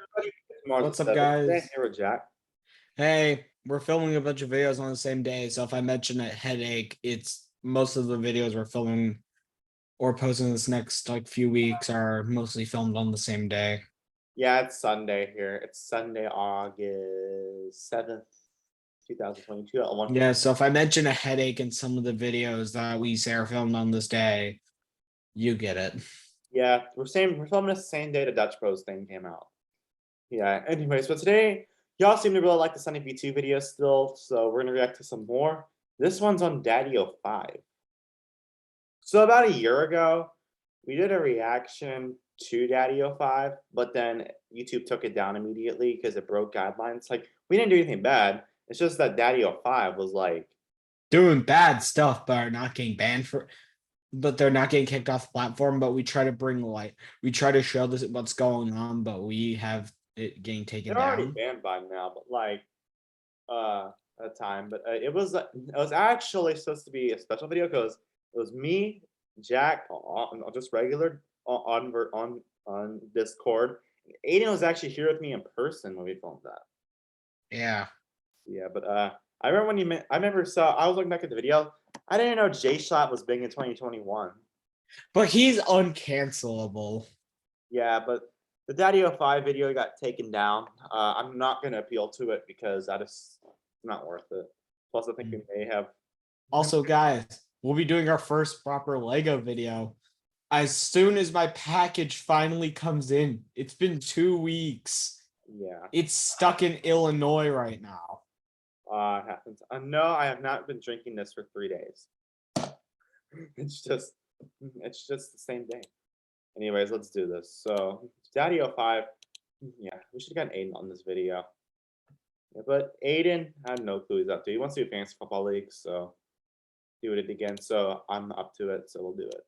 everybody? It's Mars What's up, Today, guys? here with Jack. Hey, we're filming a bunch of videos on the same day, so if I mention a headache, it's most of the videos we're filming or posting this next few weeks are mostly filmed on the same day. Yeah, it's Sunday here. It's Sunday, August 7th, 2022 at 1. Yeah, so if I mention a headache in some of the videos that we say are filmed on this day, you get it. Yeah, we're filming the same day the Dutch Bros thing came out. Yeah, anyways, but today, y'all seem to really like the Sunny V2 video still, so we're gonna react to some more. This one's on Daddy05. So about a year ago, we did a reaction to Daddy05, but then YouTube took it down immediately because it broke guidelines. Like, we didn't do anything bad. It's just that Daddy05 was like, Doing bad stuff, but are not getting banned but they're not getting kicked off the platform. But we try to show this what's going on, but we have it getting taken they're already down. banned by now, but like, at the time. But it was actually supposed to be a special video because it was me, Jack, on just regular on Discord. Aiden was actually here with me in person when we filmed that. Yeah. Yeah, but I remember when I remember I was looking back at the video. I didn't know J Shot was big in 2021. But he's uncancelable. Yeah, but the Daddy05 video got taken down. I'm not gonna appeal to it because that is not worth it. Plus, I think we may have. Also, guys, we'll be doing our first proper Lego video as soon as my package finally comes in. It's been 2 weeks. Yeah. It's stuck in Illinois right now. It happens. No, I have not been drinking this for 3 days. It's just the same thing. Anyways, let's do this. So, Daddy05, yeah, we should have gotten Aiden on this video. Yeah, but Aiden, I have no clue he's up to. He wants to do Fantasy Football League, so do it again. So I'm up to it, so we'll do it.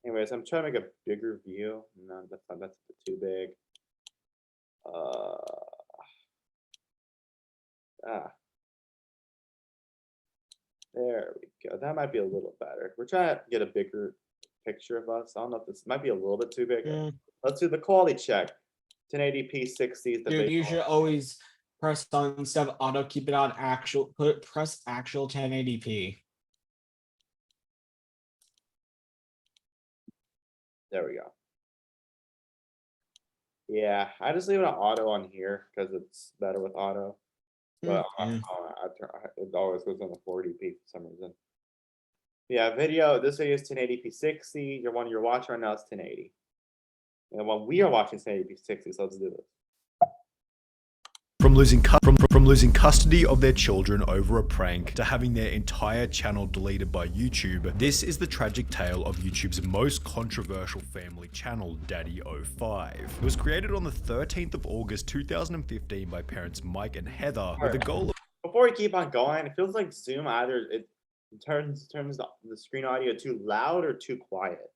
Anyways, I'm trying to make a bigger view. No, that's too big. There we go. That might be a little better. We're trying to get a bigger picture of us. I don't know if this might be a little bit too big. Let's do the quality check. 1080p 60 is the Dude, big you should always press on instead of auto, keep it on actual, press actual 1080p. There we go. Yeah, I just leave it on auto on here because it's better with auto. But it always goes on the 40p for some reason. Yeah, this video is 1080p 60. Your one you're watching right now is 1080. And the one we are watching is 1080p 60, so let's do this. From losing custody of their children over a prank to having their entire channel deleted by YouTube, this is the tragic tale of YouTube's most controversial family channel, Daddy05. It was created on the 13th of August 2015 by parents Mike and Heather with the goal of... Before we keep on going, it feels like Zoom either it turns the screen audio too loud or too quiet.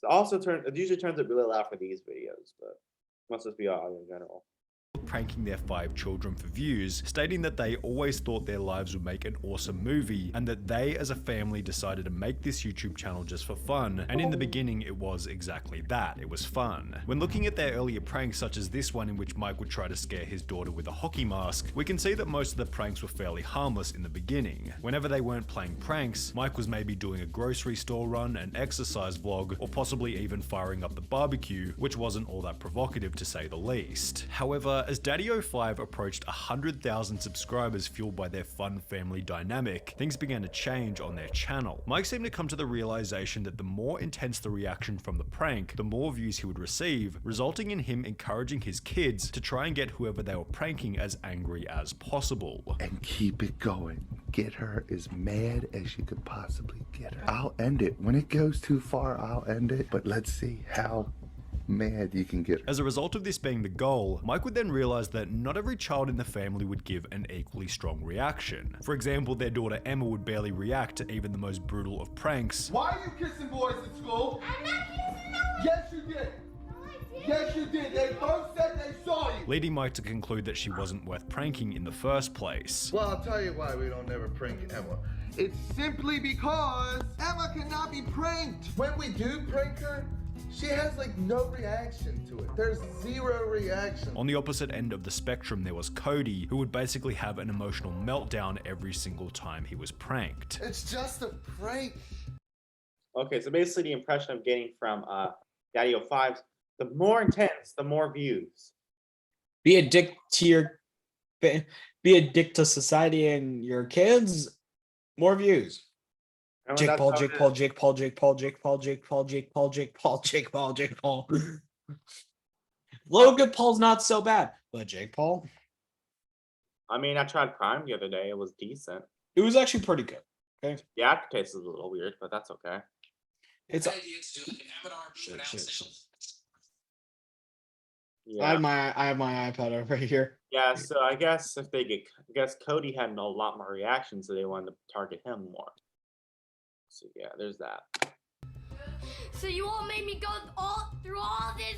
It usually turns it really loud for these videos, but it must just be audio in general. Pranking their 5 children for views, stating that they always thought their lives would make an awesome movie and that they as a family decided to make this YouTube channel just for fun, and in the beginning it was exactly that, it was fun. When looking at their earlier pranks such as this one in which Mike would try to scare his daughter with a hockey mask, we can see that most of the pranks were fairly harmless in the beginning. Whenever they weren't playing pranks, Mike was maybe doing a grocery store run, an exercise vlog, or possibly even firing up the barbecue, which wasn't all that provocative to say the least. However, as Daddy05 approached 100,000 subscribers fueled by their fun family dynamic, things began to change on their channel. Mike seemed to come to the realization that the more intense the reaction from the prank, the more views he would receive, resulting in him encouraging his kids to try and get whoever they were pranking as angry as possible. And keep it going. Get her as mad as you could possibly get her. I'll end it. When it goes too far, I'll end it. But let's see how mad you can get her. As a result of this being the goal, Mike would then realize that not every child in the family would give an equally strong reaction. For example, their daughter Emma would barely react to even the most brutal of pranks. Why are you kissing boys at school? I'm not kissing no one. Yes, you did. No, I didn't. Yes, you did. They both said they saw you. Leading Mike to conclude that she wasn't worth pranking in the first place. Well, I'll tell you why we don't ever prank Emma. It's simply because Emma cannot be pranked. When we do prank her, She has like no reaction to it. There's zero reaction. On the opposite end of the spectrum, there was Cody, who would basically have an emotional meltdown every single time he was pranked. It's just a prank. Okay, so basically the impression I'm getting from Daddy 05, the more intense, the more views. Be a dick to your, be a dick to society and your kids. More views. Remember Jake that's Paul, how Jake it Paul, is. Jake Paul, Jake Paul, Jake Paul, Jake Paul, Jake Paul, Jake Paul, Jake Paul, Jake Paul. Logan Paul's not so bad, but Jake Paul, I mean, I tried Prime the other day. It was decent. it was actually pretty good. Okay, The aftertaste is a little weird, but that's okay. it's. Shit, shit, shit. I Yeah. have my iPad over here. Yeah, so I guess I guess Cody had a lot more reactions, so they wanted to target him more. So yeah, there's that. So you all made me go through all this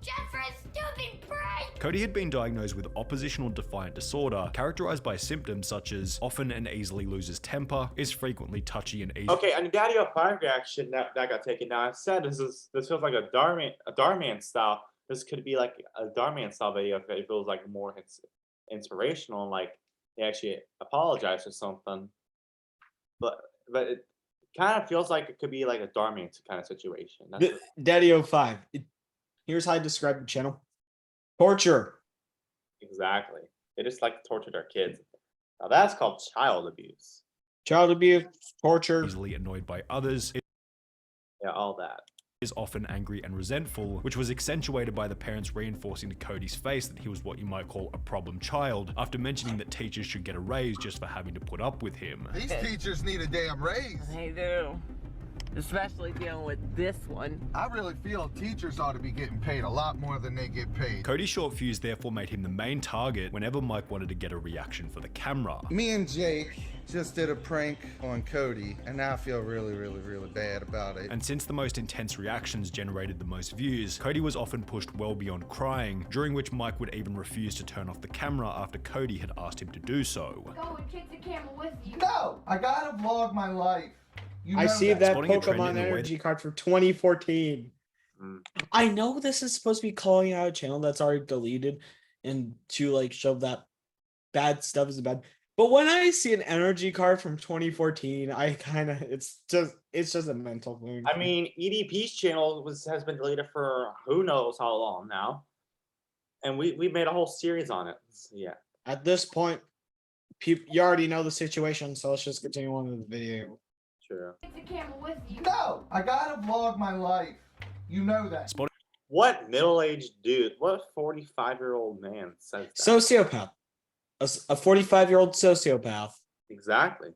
just for a stupid prank. Cody had been diagnosed with oppositional defiant disorder, characterized by symptoms such as often and easily loses temper, is frequently touchy and easy. Okay, and Daddy 05 reaction that got taken down. I said this feels like a Darman style. This could be like a Darman style video if it was like more inspirational and like they actually apologize or something. But it kind of feels like it could be like a Darman kind of situation. That's what- Daddy 05. Here's how I describe the channel: torture. exactly. They just like to torture their kids. Now that's called child abuse. Child abuse, torture. Easily annoyed by others, Yeah, all that. is often angry and resentful, which was accentuated by the parents reinforcing to Cody's face that he was what you might call a problem child, after mentioning that teachers should get a raise just for having to put up with him. These teachers need a damn raise. They do. Especially dealing with this one. I really feel teachers ought to be getting paid a lot more than they get paid. Cody's short fuse therefore made him the main target whenever Mike wanted to get a reaction for the camera. Me and Jake just did a prank on Cody, and now I feel really, really, really bad about it. And since the most intense reactions generated the most views, Cody was often pushed well beyond crying, during which Mike would even refuse to turn off the camera after Cody had asked him to do so. Go and take the camera with you. No, I gotta vlog my life. You I know see that Spotting a trend Pokemon in the way energy card from 2014. Mm. I know this is supposed to be calling out a channel that's already deleted and to like show that bad stuff is bad. But when I see an energy card from 2014, I kind of it's just a mental thing. I mean, EDP's channel has been deleted for who knows how long now, and we made a whole series on it. So, yeah. At this point, you already know the situation, so let's just continue on with the video. True. Take the camera with you. No, I gotta vlog my life. You know that. What middle-aged dude? What 45-year-old man says that? Sociopath, a 45-year-old sociopath. Exactly.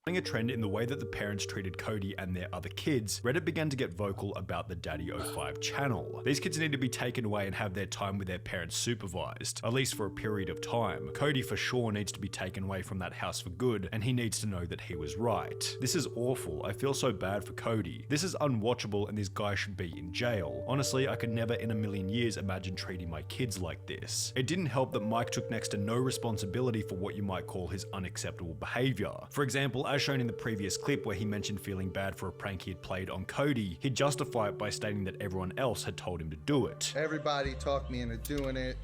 A trend in the way that the parents treated Cody and their other kids, Reddit began to get vocal about the Daddy 05 channel. These kids need to be taken away and have their time with their parents supervised, at least for a period of time. Cody for sure needs to be taken away from that house for good, and he needs to know that he was right. This is awful. I feel so bad for Cody. This is unwatchable and this guy should be in jail. Honestly, I could never in a million years imagine treating my kids like this. It didn't help that Mike took next to no responsibility for what you might call his unacceptable behavior. For example, as shown in the previous clip where he mentioned feeling bad for a prank he had played on Cody, he'd justify it by stating that everyone else had told him to do it. Everybody talked me into doing it.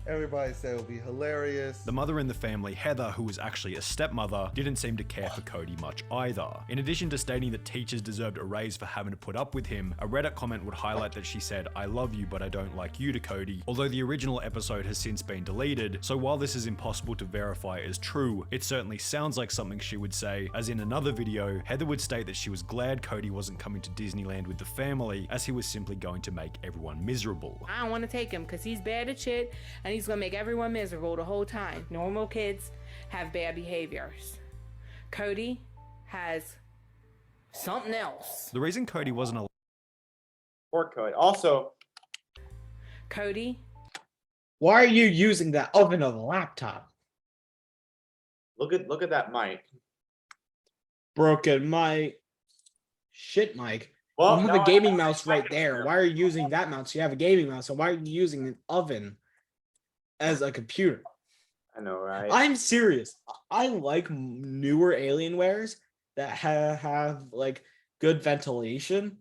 Everybody said it would be hilarious. The mother in the family, Heather, who was actually a stepmother, didn't seem to care for Cody much either. In addition to stating that teachers deserved a raise for having to put up with him, a Reddit comment would highlight that she said, "I love you, but I don't like you" to Cody, although the original episode has since been deleted, so while this is impossible to verify as true, it certainly sounds like something she would say, as in another video, Heather would state that she was glad Cody wasn't coming to Disneyland with the family, as he was simply going to make everyone miserable. I don't want to take him because he's bad at shit and he's gonna make everyone miserable the whole time. Normal kids have bad behaviors. Cody has something else. The reason Cody wasn't allowed Poor Cody. Also, Cody, Why are you using that oven of a laptop? look at that mic. Broken mic. Shit, Mike. Well, You have no, a I- gaming mouse right there. Why are you using that mouse? You have a gaming mouse, and why are you using an oven as a computer? I know, right? I'm serious. I like newer Alienwares that have like good ventilation,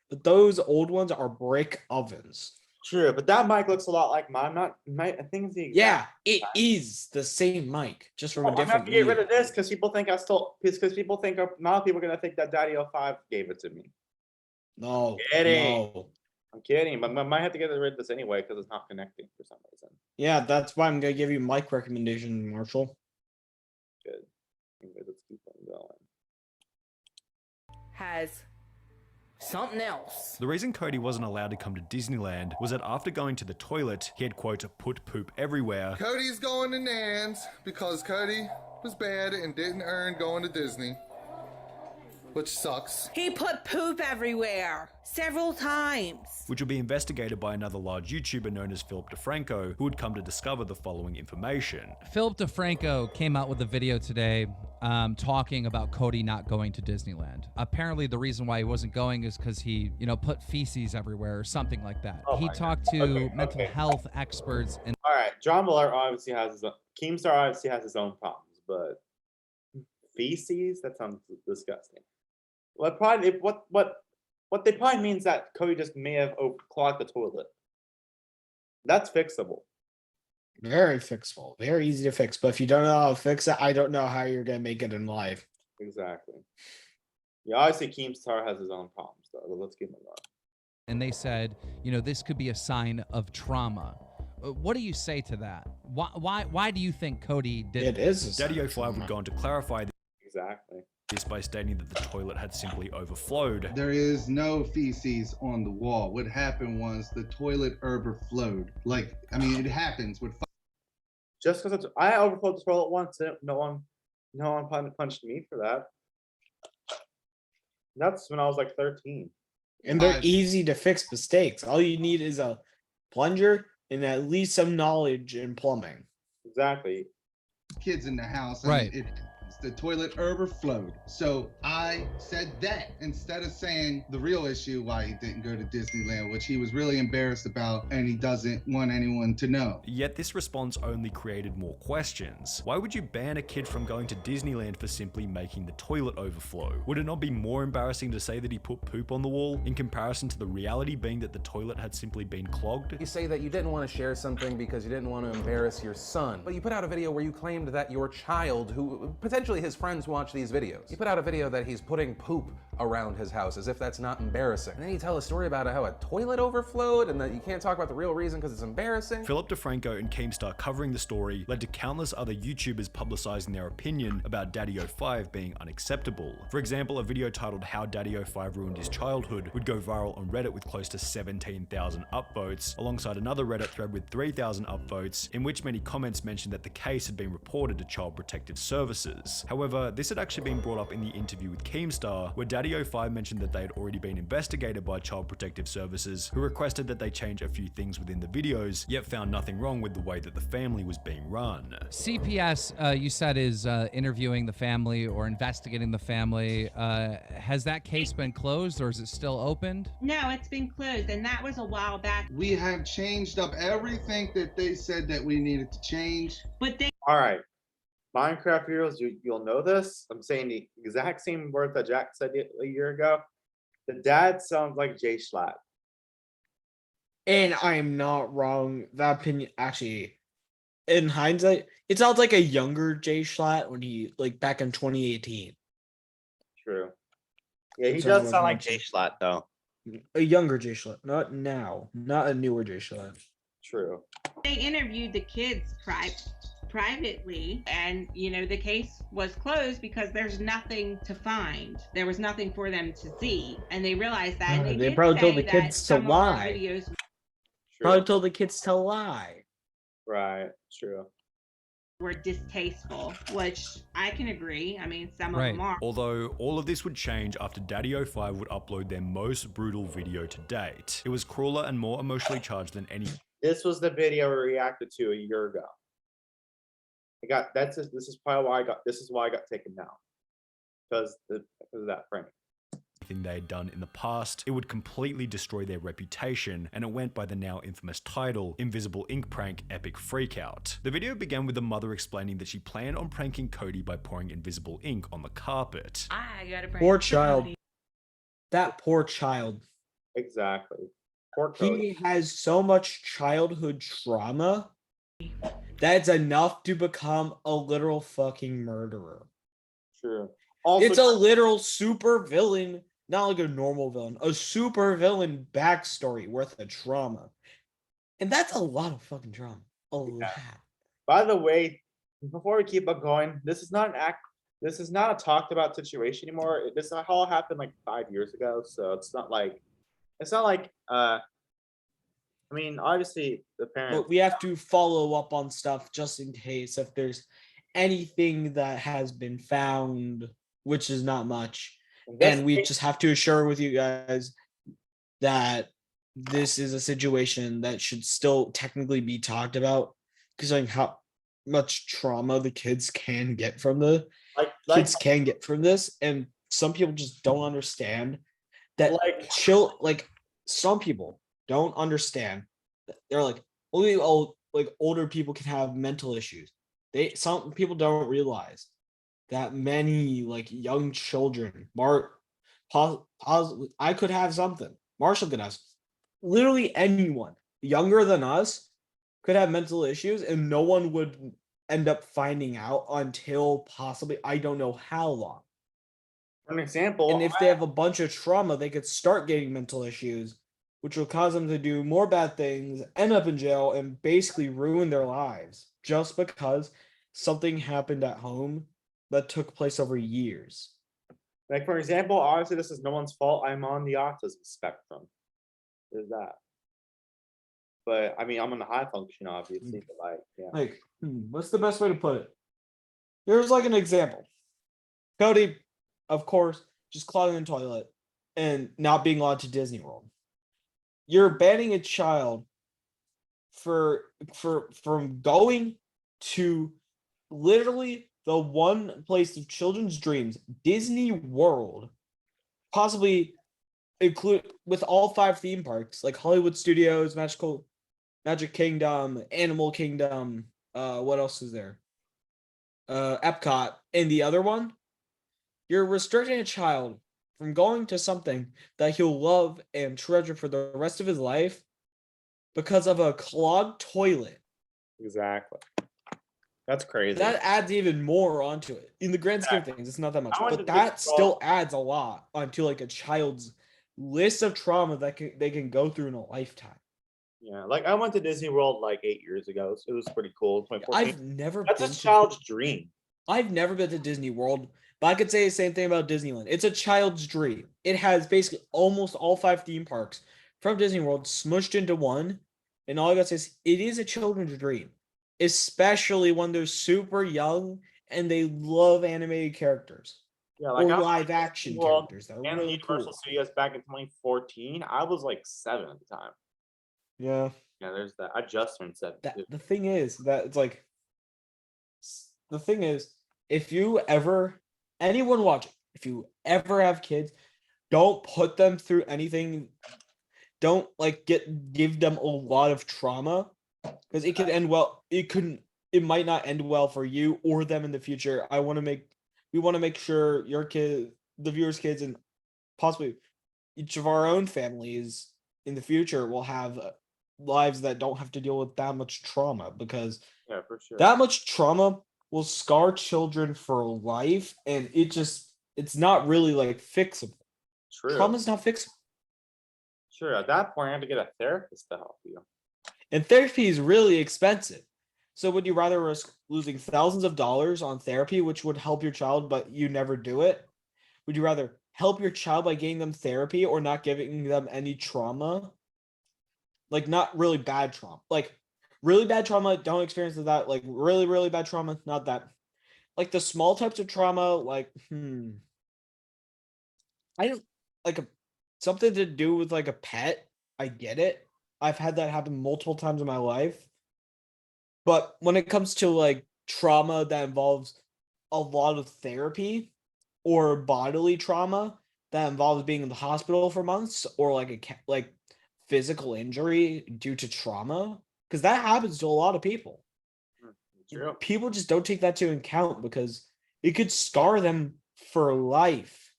but those old ones are brick ovens. True, but that mic looks a lot like mine. I think it's the exact. Yeah, it is the same mic, just from Oh, a I'm gonna have different to get rid year. of this because people think I stole. Because people think now people are gonna think that Daddy 05 gave it to me. No, Kidding. no. I'm kidding, but I might have to get rid of this anyway because it's not connecting for some reason. Yeah, that's why I'm gonna give you mic recommendation, Marshall. Good. Anyway, let's keep on going. Has something else. The reason Cody wasn't allowed to come to Disneyland was that after going to the toilet, he had, quote, put poop everywhere. Cody's going to Nan's because Cody was bad and didn't earn going to Disney, which sucks. He put poop everywhere several times. Which would be investigated by another large YouTuber known as Philip DeFranco, who would come to discover the following information. Philip DeFranco came out with a video today talking about Cody not going to Disneyland. Apparently the reason why he wasn't going is because he, put feces everywhere or something like that. Oh He my talked to mental health experts and All right, John Muller obviously has his own. Keemstar obviously has his own problems, but feces, that sounds disgusting. Well, probably what they probably means that Cody just may have clogged the toilet. That's fixable. Very fixable, very easy to fix. But if you don't know how to fix it, I don't know how you're gonna make it in life. Exactly. Yeah, obviously Keemstar has his own problems though. But let's give him a look. and they said, this could be a sign of trauma. What do you say to that? Why do you think Cody did It is. a sign Daddy of 05 would trauma. go on to clarify Exactly. this by stating that the toilet had simply overflowed. There is no feces on the wall. What happened was the toilet overflowed. It happens with Just because I overflowed the toilet once, no one punched me for that. That's when I was like 13. And they're I've- easy to fix mistakes. All you need is a plunger and at least some knowledge in plumbing. Exactly. kids in the house. Right. The toilet overflowed. So I said that instead of saying the real issue why he didn't go to Disneyland, which he was really embarrassed about and he doesn't want anyone to know. Yet this response only created more questions. Why would you ban a kid from going to Disneyland for simply making the toilet overflow? Would it not be more embarrassing to say that he put poop on the wall in comparison to the reality being that the toilet had simply been clogged? You say that you didn't want to share something because you didn't want to embarrass your son, but you put out a video where you claimed that your child, who potentially his friends watch these videos, you put out a video that he's putting poop around his house as if that's not embarrassing. And then you tell a story about how a toilet overflowed and that you can't talk about the real reason because it's embarrassing. Philip DeFranco and Keemstar covering the story led to countless other YouTubers publicizing their opinion about Daddy 05 being unacceptable. For example, a video titled How Daddy 05 Ruined His Childhood would go viral on Reddit with close to 17,000 upvotes, alongside another Reddit thread with 3,000 upvotes, in which many comments mentioned that the case had been reported to Child Protective Services. However, this had actually been brought up in the interview with Keemstar, where Daddy 05 mentioned that they had already been investigated by Child Protective Services, who requested that they change a few things within the videos, yet found nothing wrong with the way that the family was being run. CPS, you said, is interviewing the family or investigating the family. Has that case been closed or is it still opened? No, it's been closed, and that was a while back. We have changed up everything that they said that we needed to change. But they All right. Minecraft heroes, you'll know this. I'm saying the exact same word that Jack said a year ago. The dad sounds like Jay Schlatt. And I am not wrong. That opinion, actually, in hindsight, it sounds like a younger Jay Schlatt when he, back in 2018. True. Yeah, he Sounds does like sound like Mike. Jay Schlatt though. A younger Jay Schlatt, not now, not a newer Jay Schlatt. True. interviewed the kids privately, and the case was closed because there's nothing to find. There was nothing for them to see, and they realized that. And They did probably told say the that kids to some of our lie. videos True. Probably told the kids to lie. Right. True. were distasteful, which I can agree. I mean, some of Right. them are. Although, all of this would change after Daddy 05 would upload their most brutal video to date. It was crueler and more emotionally charged than any. This was the video we reacted to a year ago. This is probably why I got taken down. Because of that framing. Thing they had done in the past. It would completely destroy their reputation, and it went by the now infamous title, Invisible Ink Prank Epic Freakout. The video began with the mother explaining that she planned on pranking Cody by pouring invisible ink on the carpet. I got a Poor child. That poor child. Exactly. Poor Cody. He has so much childhood trauma that's enough to become a literal fucking murderer. True. Also, It's a literal super villain, not like a normal villain, a super villain backstory worth of trauma. And that's a lot of fucking trauma. A lot. by the way, before we keep on going, this is not an act. This is not a talked about situation anymore. This all happened like 5 years ago, so it's not like I mean, obviously the parents. But we have to follow up on stuff just in case if there's anything that has been found, which is not much. And we just have to assure with you guys that this is a situation that should still technically be talked about, considering how much trauma the kids can get from kids can get from this, and some people just don't understand that. Some people don't understand. They're like, only older people can have mental issues. Some people don't realize that many like young children, I could have something. Marshall could have. Literally anyone younger than us could have mental issues, and no one would end up finding out until possibly I don't know how long. For an example, and if they have a bunch of trauma, they could start getting mental issues, which will cause them to do more bad things, end up in jail, and basically ruin their lives just because something happened at home that took place over years. like for example, obviously this is no one's fault. I'm on the autism spectrum. There's that. But I mean, I'm on the high function, obviously. But like, yeah. Like, what's the best way to put it? Here's like an example. Cody, of course, just clogging the toilet and not being allowed to Disney World. You're banning a child from going to literally the one place of children's dreams, Disney World, possibly include with all 5 theme parks like Hollywood Studios, Magic Kingdom, Animal Kingdom. What else is there? Epcot, and the other one. You're restricting a child from going to something that he'll love and treasure for the rest of his life because of a clogged toilet. Exactly. That's crazy. That adds even more onto it. In the grand scheme of things, it's not that much, but that still adds a lot onto like a child's list of trauma that they can go through in a lifetime. Yeah, like I went to Disney World like 8 years ago, so it was pretty cool. 2014. That's a child's dream. I've never been to Disney World, but I could say the same thing about Disneyland. It's a child's dream. It has basically almost all 5 theme parks from Disney World smushed into one, and all I gotta say is it is a children's dream, especially when they're super young and they love animated characters. Yeah, like or live action characters. That and really Universal Studios back in 2014. I was like 7 at the time. Yeah. Yeah, there's that. I just turned 7. The thing is that it's like if you ever anyone watching, if you ever have kids, don't put them through anything. Don't like give them a lot of trauma because it could end well. It might not end well for you or them in the future. We want to make sure your kid, the viewers' kids, and possibly each of our own families in the future will have lives that don't have to deal with that much trauma, because for sure. that much trauma will scar children for life, and it's not really like fixable. True. Trauma's not fixable. Sure, at that point, I have to get a therapist to help you. And therapy is really expensive. So would you rather risk losing thousands of dollars on therapy, which would help your child, but you never do it? Would you rather help your child by getting them therapy or not giving them any trauma? Like not really bad trauma. Like really bad trauma, don't experience that. Like really, really bad trauma, not that. Like the small types of trauma, like, I don't like something to do with like a pet. I get it. I've had that happen multiple times in my life. But when it comes to like trauma that involves a lot of therapy or bodily trauma that involves being in the hospital for months, or like physical injury due to trauma, because that happens to a lot of people. True. People just don't take that into account because it could scar them for life,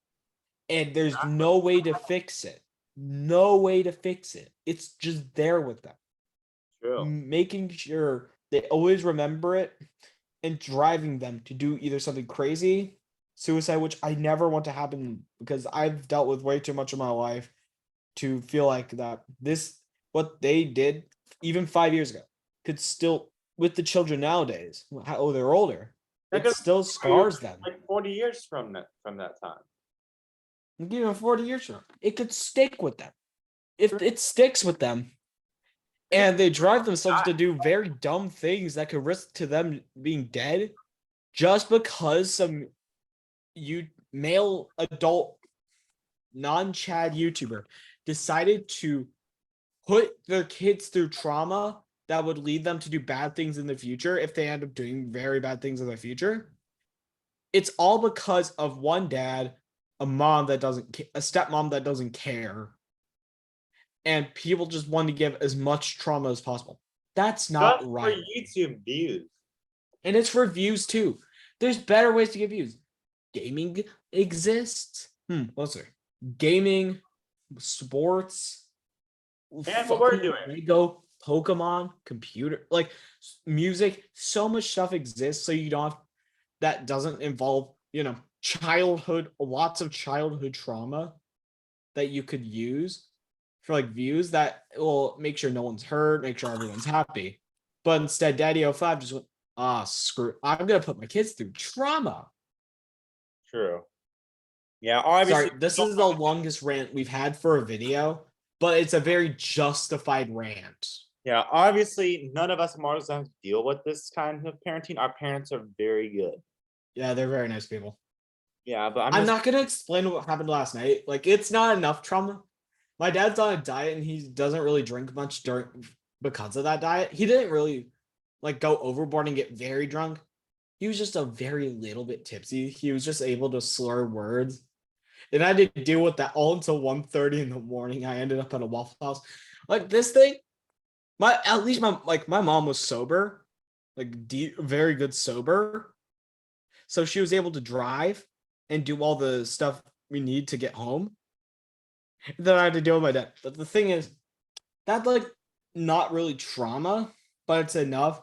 and there's no way to fix it. no way to fix it. It's just there with them. True. Making sure they always remember it and driving them to do either something crazy, suicide, which I never want to happen because I've dealt with way too much of my life to feel like that what they did even 5 years ago could still, with the children nowadays, how they're older, That it could still scars them. like 40 years from that time. Even 40 years from now, it could stick with them. If it sticks with them and they drive themselves to do very dumb things that could risk to them being dead just because some male adult non-Chad YouTuber decided to put their kids through trauma that would lead them to do bad things in the future if they end up doing very bad things in the future. It's all because of one dad, a stepmom that doesn't care, and people just want to give as much trauma as possible. That's not Just right. for YouTube views. And it's for views too. There's better ways to get views. Gaming exists. What's there? Gaming, sports, And what we're fucking doing. Lego, Pokemon, computer, like music. So much stuff exists, so you don't have, that doesn't involve, lots of childhood trauma that you could use for like views that will make sure no one's hurt, make sure everyone's happy. But instead, Daddy 05 just went, screw, I'm gonna put my kids through trauma. True. Yeah, obviously. Sorry, this is the longest rant we've had for a video, but it's a very justified rant. Yeah, obviously, none of us mortals have to deal with this kind of parenting. Our parents are very good. Yeah, they're very nice people. Yeah, but I'm not gonna explain what happened last night. Like, it's not enough trauma. My dad's on a diet and he doesn't really drink much because of that diet. He didn't really like go overboard and get very drunk. He was just a very little bit tipsy. He was just able to slur words. And I didn't deal with that all until 1:30 in the morning. I ended up at a Waffle House. Like this thing, my mom was sober, like very good sober. So she was able to drive and do all the stuff we need to get home. Then I had to deal with my dad. But the thing is, that's like not really trauma, but it's enough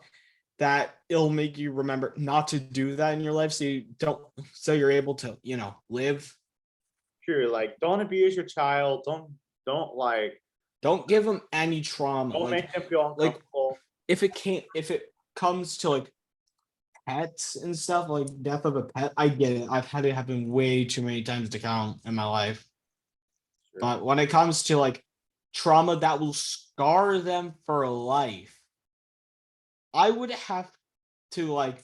that it'll make you remember not to do that in your life, so you're able to, live. True, like don't abuse your child. Don't give them any trauma. Don't make them feel uncomfortable. If it comes to like pets and stuff, like death of a pet, I get it. I've had it happen way too many times to count in my life. True. But when it comes to like trauma that will scar them for life, I would have to like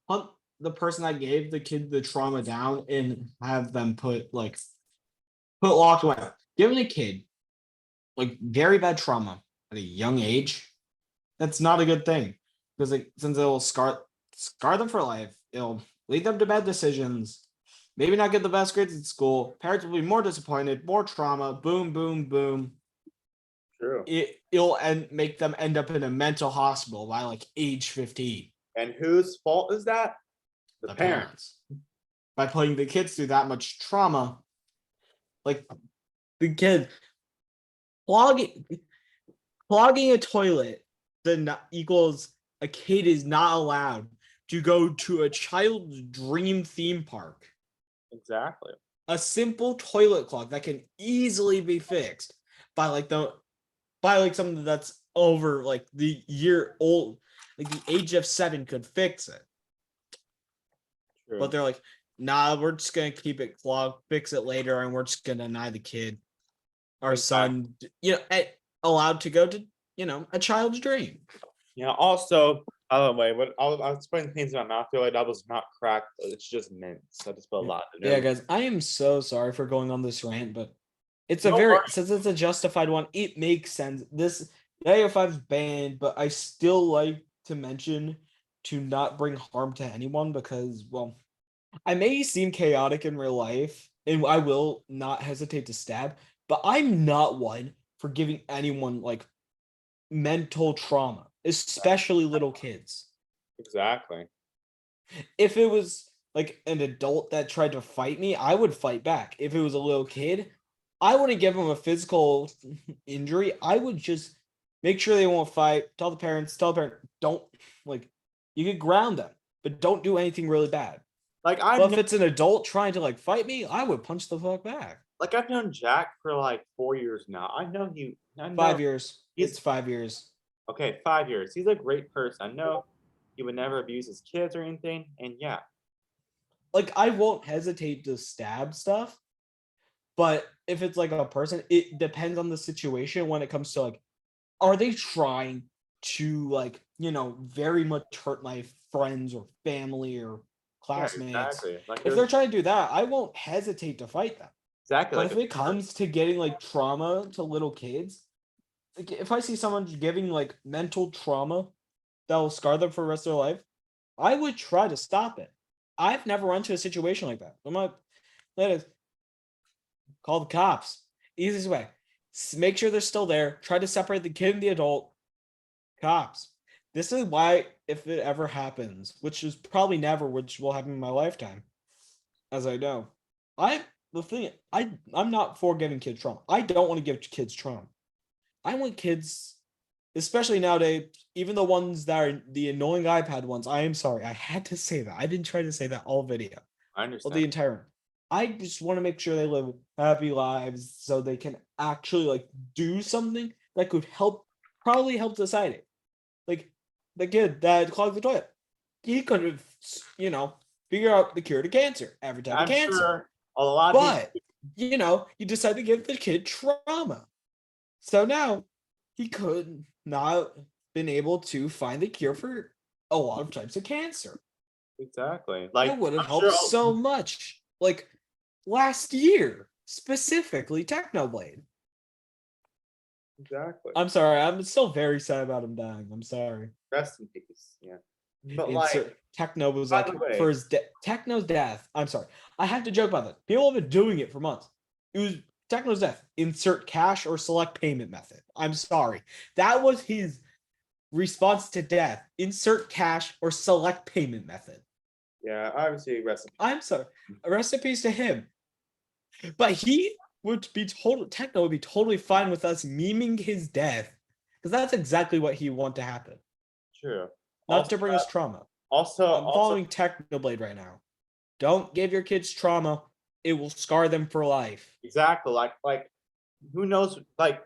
hunt the person that gave the kid the trauma down and have them put locked away. Giving a kid like very bad trauma at a young age, that's not a good thing. Because since it will scar them for life, it'll lead them to bad decisions, maybe not get the best grades at school. Parents will be more disappointed, more trauma, boom, boom, boom. True. It'll make them end up in a mental hospital by like age 15. And whose fault is that? The parents. By putting the kids through that much trauma, like the kid clogging a toilet then equals a kid is not allowed to go to a child's dream theme park. Exactly. A simple toilet clog that can easily be fixed by something that's over like the year old, like the age of 7 could fix it. True. But they're like, nah, we're just gonna keep it clogged, fix it later, and we're just gonna deny the kid, our son, allowed to go to, a child's dream. Yeah. Also, by the way, I was putting things in my mouth earlier. That was not cracked. It's just mints. I just put a lot in there. Yeah, guys, I am so sorry for going on this rant, but it's since it's a justified one, it makes sense. This AO5's banned, but I still like to mention to not bring harm to anyone because, well, I may seem chaotic in real life, and I will not hesitate to stab, but I'm not one for giving anyone like mental trauma, especially little kids. Exactly. If it was like an adult that tried to fight me, I would fight back. If it was a little kid, I wouldn't give them a physical injury. I would just make sure they won't fight. Tell the parents, don't like you could ground them, but don't do anything really bad. Like But if it's an adult trying to like fight me, I would punch the fuck back. like I've known Jack for like 4 years now. I know 5 years. he's- It's 5 years. Okay, 5 years. He's a great person. I know he would never abuse his kids or anything. And yeah, Like I won't hesitate to stab stuff, but if it's like a person, it depends on the situation when it comes to like, are they trying to like, very much hurt my friends or family or classmates? exactly. Like If there's- they're trying to do that, I won't hesitate to fight them. exactly But like if it comes to getting like trauma to little kids, like if I see someone giving like mental trauma that will scar them for the rest of their life, I would try to stop it. I've never run into a situation like that. I'm like, let us call the cops. Easiest way. Make sure they're still there. Try to separate the kid and the adult. Cops. This is why, if it ever happens, which is probably never, which will happen in my lifetime, as I know, I'm not for giving kids trauma. I don't want to give kids trauma. I want kids, especially nowadays, even the ones that are the annoying iPad ones. I am sorry, I had to say that. I didn't try to say that all video. I Well, understand. the entire. I just want to make sure they live happy lives so they can actually like do something that could probably help society. Like the kid that clogged the toilet, he could have, figure out the cure to cancer, every type I'm of cancer. sure a lot of But you decide to give the kid trauma. So now he could not been able to find the cure for a lot of types of cancer. exactly like That would have I'm helped sure so much. Like last year, specifically Technoblade. exactly. I'm sorry, I'm still very sad about him dying. I'm sorry. Rest in peace. Yeah, but Insert- Techno was by like the way- for his Techno's death. I'm sorry. I have to joke about that. People have been doing it for months. It was Techno's death. Insert cash or select payment method. I'm sorry. That was his response to death. Insert cash or select payment method. yeah, obviously rest in peace. I'm sorry. Rest in peace to him. But he would be Techno would be totally fine with us memeing his death. Because that's exactly what he want to happen. True. Not to bring us trauma. Also, I'm following Technoblade right now. Don't give your kids trauma. It will scar them for life. exactly like who knows? Like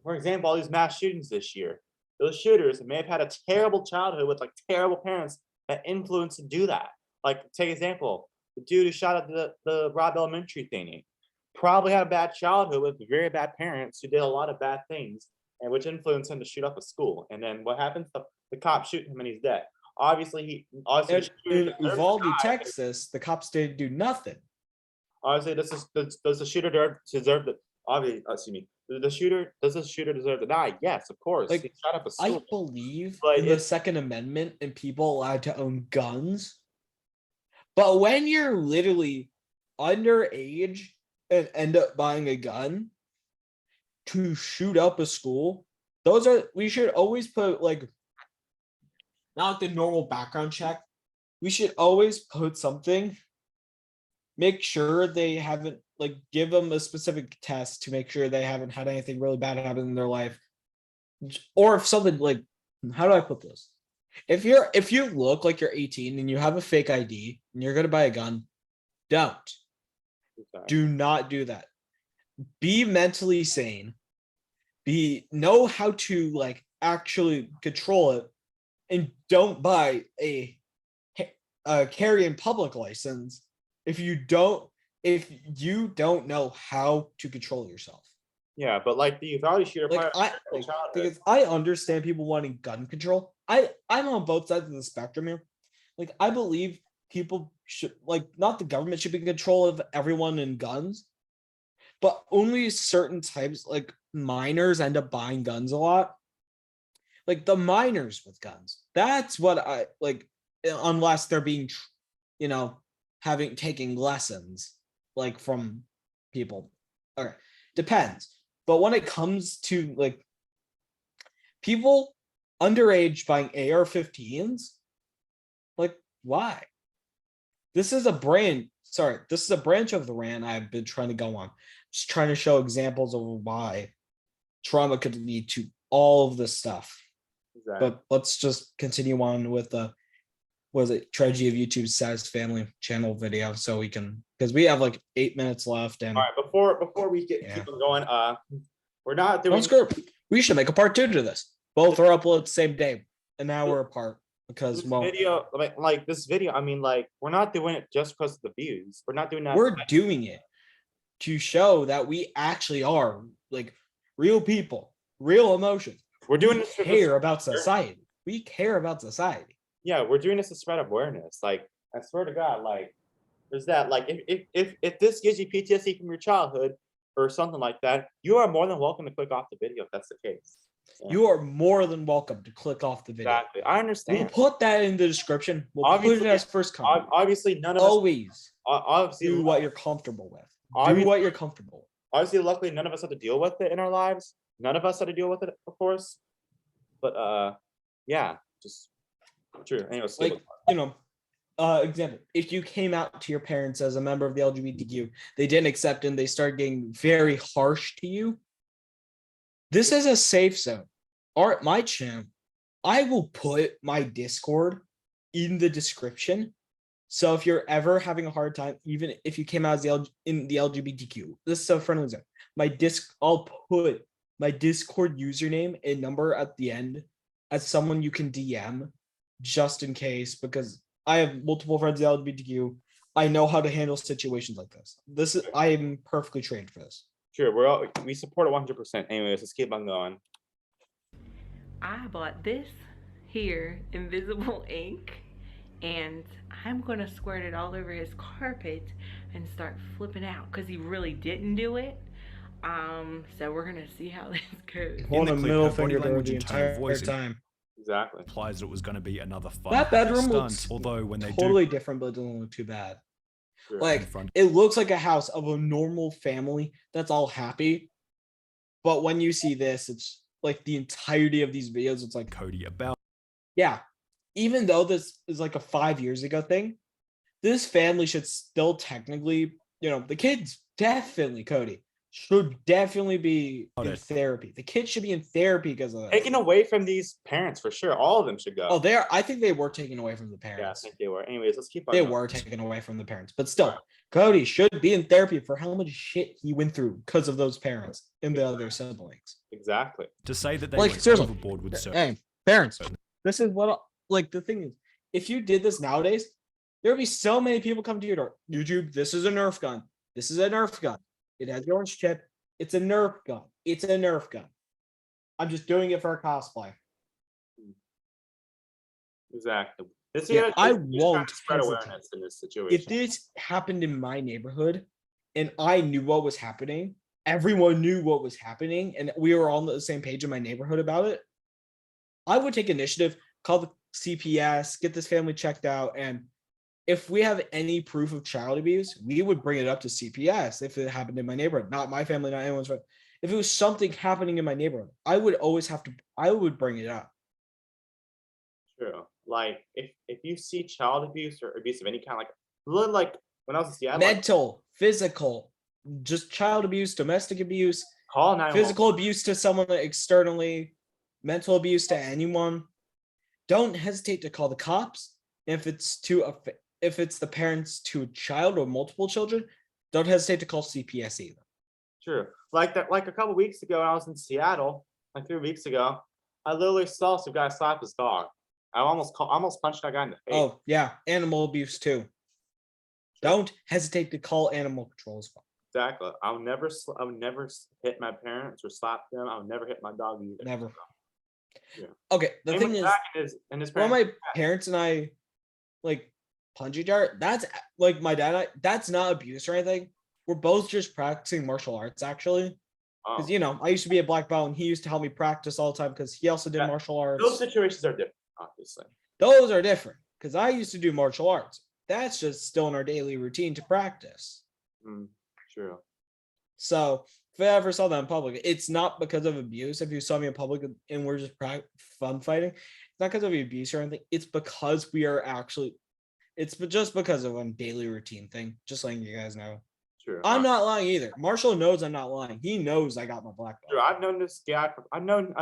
for example, all these mass shootings this year. Those shooters may have had a terrible childhood with like terrible parents that influenced to do that. Like take example, the dude who shot at the Robb Elementary thingy probably had a bad childhood with very bad parents who did a lot of bad things and which influenced him to shoot up a school. And then what happens? The cops shoot him and he's dead. Obviously, In the shooter deserves to Uvalde, die. Texas, the cops didn't do nothing. Obviously, does the shooter deserve the obviously? Excuse me. Does the shooter deserve to die? Yes, of course. Like, He shot up a I school. believe But in the it's- Second Amendment and people allowed to own guns. But when you're literally underage and end up buying a gun to shoot up a school, we should always put like not like the normal background check. We should always put something, make sure they haven't like give them a specific test to make sure they haven't had anything really bad happen in their life. Or if something like, how do I put this? If you look like you're 18 and you have a fake ID and you're gonna buy a gun, don't. Do not do that. Be mentally sane. Know how to like actually control it, and don't buy a carry in public license if you don't know how to control yourself. Yeah, but like the Uvalde shooter, Like probably had a I terrible like, childhood. because I understand people wanting gun control. I'm on both sides of the spectrum here. Like I believe people should like not the government should be in control of everyone in guns, but only certain types like minors end up buying guns a lot. Like the minors with guns. That's what I like unless they're being taking lessons like from people. Okay. Depends. But when it comes to like people underage buying AR-15s, like why? This is a branch of the rant I've been trying to go on. just trying to show examples of why trauma could lead to all of this stuff. Exactly. But let's just continue on with the tragedy of YouTube's Saddest family channel video, so we can, because we have like 8 minutes left. And all right, before we keep on going, we're not doing. We should make a part 2 to this. Both are uploaded the same day, an hour apart. Because this video, like this video, I mean, like, we're not doing it just because of the views. We're not doing that. We're doing it to show that we actually are like real people, real emotions. We're doing this to care about society. We care about society. Yeah, we're doing this to spread awareness. Like, I swear to God, like, there's that. Like, if this gives you PTSD from your childhood or something like that, you are more than welcome to click off the video if that's the case. Yeah. You are more than welcome to click off the video. Exactly, I understand. We'll put that in the description. We'll put it as first comment. Obviously, none of us obviously do what you're comfortable with. Do what you're comfortable with. Obviously, luckily, none of us had to deal with it in our lives. None of us had to deal with it, of course. But yeah, just true. Anyways, like, example, if you came out to your parents as a member of the LGBTQ, they didn't accept and they started getting very harsh to you. This is a safe zone. My channel, I will put my Discord in the description. So if you're ever having a hard time, even if you came out as in the LGBTQ, this is a friendly zone. I'll put my Discord username and number at the end as someone you can DM just in case, because I have multiple friends in the LGBTQ. I know how to handle situations like this. I am perfectly trained for this. Sure, we support it 100%. Anyways, let's keep on going. I bought this here invisible ink, and I'm gonna squirt it all over his carpet and start flipping out because he really didn't do it. So we're gonna see how this goes. Hold a middle finger language the and tone of entire voice time. Exactly. Implies that it was going to be another fun That bedroom stunt. looks Although when they totally different, but it doesn't look too bad. Sure. Like, it looks like a house of a normal family that's all happy. But when you see this, it's like the entirety of these videos, it's like Cody about. Yeah. Even though this is like a 5 years ago thing, this family should still technically, the kids definitely, Cody, should definitely be in therapy. The kids should be in therapy because of that. Taken away from these parents for sure. All of them should go. Oh, I think they were taken away from the parents. Yeah, I think they were. Anyways, let's keep on. They were taken away from the parents, but still, Cody should be in therapy for how much shit he went through because of those parents and the other siblings. Exactly. To say that they like, went seriously, overboard with so. Hey, parents, this is what the thing is. If you did this nowadays, there would be so many people come to your door. YouTube, this is a Nerf gun. This is a Nerf gun. It has the orange chip. It's a Nerf gun. It's a Nerf gun. I'm just doing it for a cosplay. Exactly. I won't spread hesitate. awareness in this situation. If this happened in my neighborhood and I knew what was happening, everyone knew what was happening, and we were all on the same page in my neighborhood about it, I would take initiative, call the CPS, get this family checked out, and if we have any proof of child abuse, we would bring it up to CPS if it happened in my neighborhood. Not my family, not anyone's. If it was something happening in my neighborhood, I would bring it up. True. Like, if you see child abuse or abuse of any kind, like when I was in Seattle, mental, physical, just child abuse, domestic abuse, call 911. Physical abuse to someone externally, mental abuse to anyone, don't hesitate to call the cops. If it's the parents to a child or multiple children, don't hesitate to call CPS either. True. Like that. Like a couple weeks ago, when I was in Seattle, like 3 weeks ago, I literally saw some guy slap his dog. I almost punched that guy in the face. Oh yeah, animal abuse too. Don't hesitate to call animal control as well. Exactly. I would never hit my parents or slap them. I would never hit my dog either. Never. Yeah. Okay. The thing is, when my parents and I like punch each other, that's like my dad and I, that's not abuse or anything. We're both just practicing martial arts actually. Because I used to be a black belt and he used to help me practice all the time because he also did martial arts. Those situations are different, obviously. Those are different because I used to do martial arts. That's just still in our daily routine to practice. True. So if I ever saw that in public, it's not because of abuse. If you saw me in public and we're just fun fighting, it's not because of abuse or anything. It's because we are actually, it's just because of a daily routine thing. Just letting you guys know. True. I'm not lying either. Marshall knows I'm not lying. He knows I got my black True. belt. I've known this guy. I've known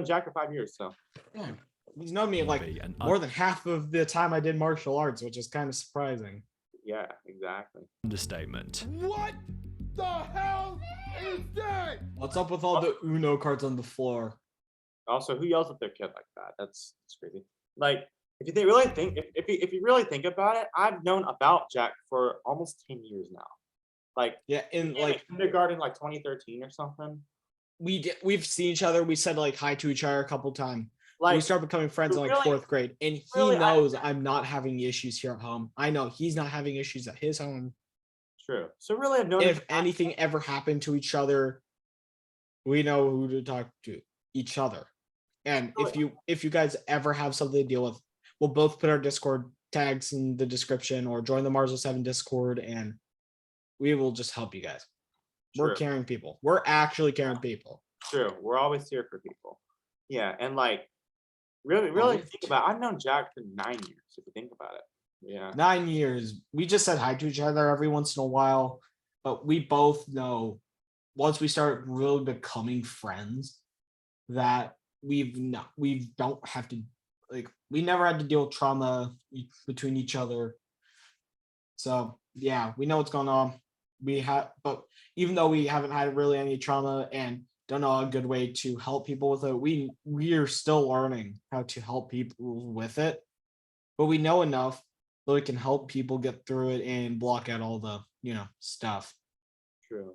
Jack for 5 years. So Yeah. He's known me like Be an more than half of the time I did martial arts, which is kind of surprising. yeah, exactly. understatement. What the hell is that? What's up with all the Uno cards on the floor? Also, who yells at their kid like that? That's crazy. Like, if you really think, if you really think about it, I've known about Jack for almost 10 years now. Like, Yeah, in like kindergarten, like 2013 or something. we've seen each other. We said like hi to each other a couple times. Like, we started becoming friends in like really- 4th grade, and he really, knows I'm not having issues here at home. I know he's not having issues at his home. true. So really, I've known. If him- anything ever happened to each other, we know who to talk to each other. And if you guys ever have something to deal with, we'll both put our Discord tags in the description or join the Marzo7 Discord, and we will just help you guys. We're True. caring people. We're actually caring people. True. We're always here for people. Yeah, and like, really think about it. I've known Jack for 9 years. If you think about it. Yeah. 9 years. We just said hi to each other every once in a while, but we both know once we start really becoming friends that we don't have to, like, we never had to deal with trauma between each other. So yeah, we know what's going on. But even though we haven't had really any trauma and don't know a good way to help people with it, we are still learning how to help people with it. But we know enough that we can help people get through it and block out all the, stuff. True.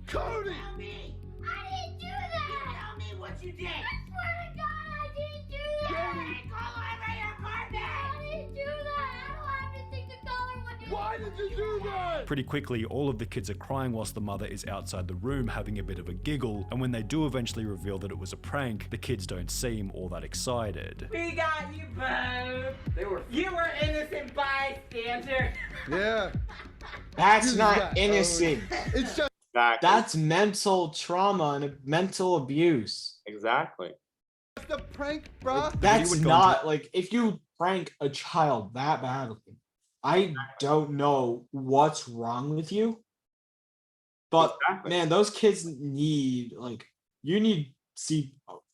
Cody! Tell me! I didn't do that! Tell me what you did! I swear to God, I didn't do that! Cody! Call over your carpet! I didn't do that! I don't have anything to color with. Why did you do that? Pretty quickly, all of the kids are crying whilst the mother is outside the room having a bit of a giggle, and when they do eventually reveal that it was a prank, the kids don't seem all that excited. We got you both. You were innocent bystander. Yeah. That's You not got innocent. It's just Exactly. That's mental trauma and mental abuse. Exactly. a prank, bro. That's would go not like if you prank a child that badly. I don't know what's wrong with you. But Exactly. man, those kids need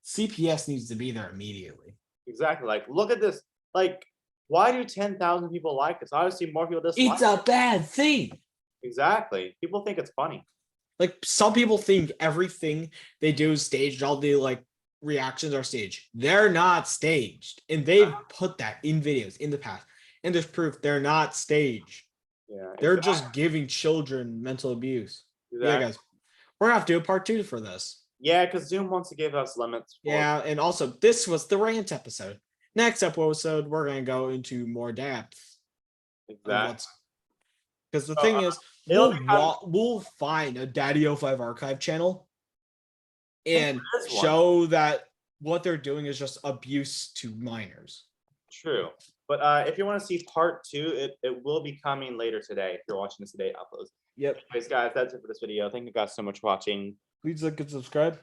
CPS needs to be there immediately. Exactly. Like, look at this. Like, why do 10,000 people like this? Obviously, more people dislike. It's a bad thing. Exactly. People think it's funny. Like some people think everything they do is staged, all the like reactions are staged. They're not staged. And they've put that in videos in the past. And there's proof they're not staged. Yeah. They're just giving children mental abuse. Yeah, Exactly. guys. We're gonna have to do a part 2 for this. Yeah, because Zoom wants to give us limits. Yeah, and also this was the rant episode. Next episode, we're gonna go into more depth. Exactly. Because the So, thing is, it'll become- we'll find a Daddy05 archive channel and There is one. show that what they're doing is just abuse to minors. True. But if you want to see part 2, it will be coming later today. If you're watching this today, uploads. Yep. Anyways, guys, that's it for this video. Thank you guys so much for watching. Please like and subscribe.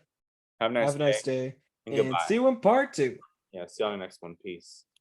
Have a nice Have a nice day. And And goodbye. see you in part 2. Yeah, see you on the next one. Peace.